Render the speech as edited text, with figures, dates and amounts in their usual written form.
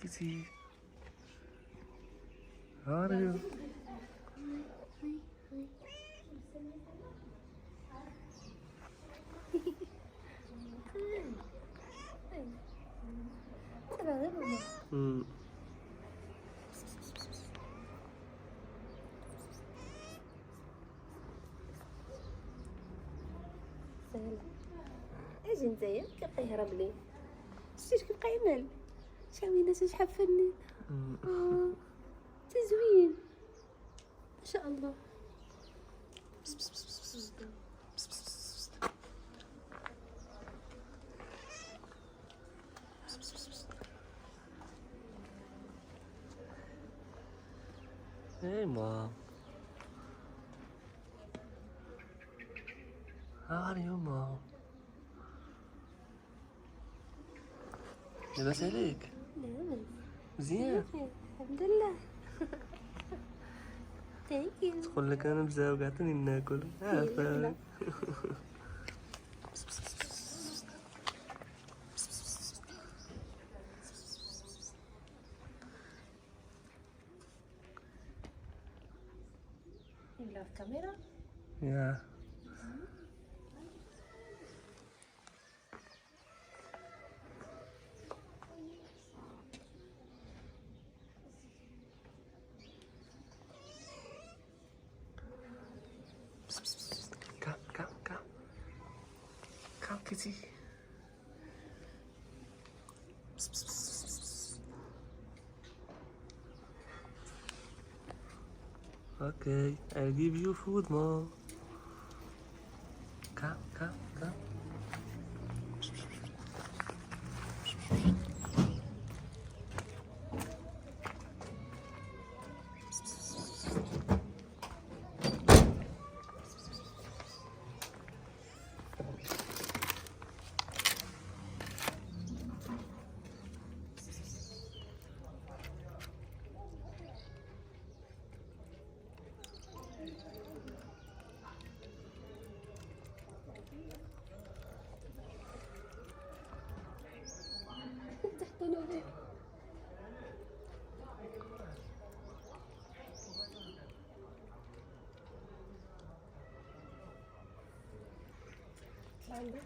Kitty. How are you? Hmm. سهلة. اجي نتايا كيبقى يهرب لي. شتي كيبقى يمل. شاوي الناس شحال فنان. تزوين ما شاء الله. Hey, Mom. How are you, Mom? لاباس عليك؟ لاباس مزيان؟ بخير الحمد لله. ثانك يو. تقول لك انا مزاوق عطيني ناكل عافاك. نبدا في الكاميرا. يا come Kitty. Okay, I'll give you food, Mom. Come. تحضنوني. عندك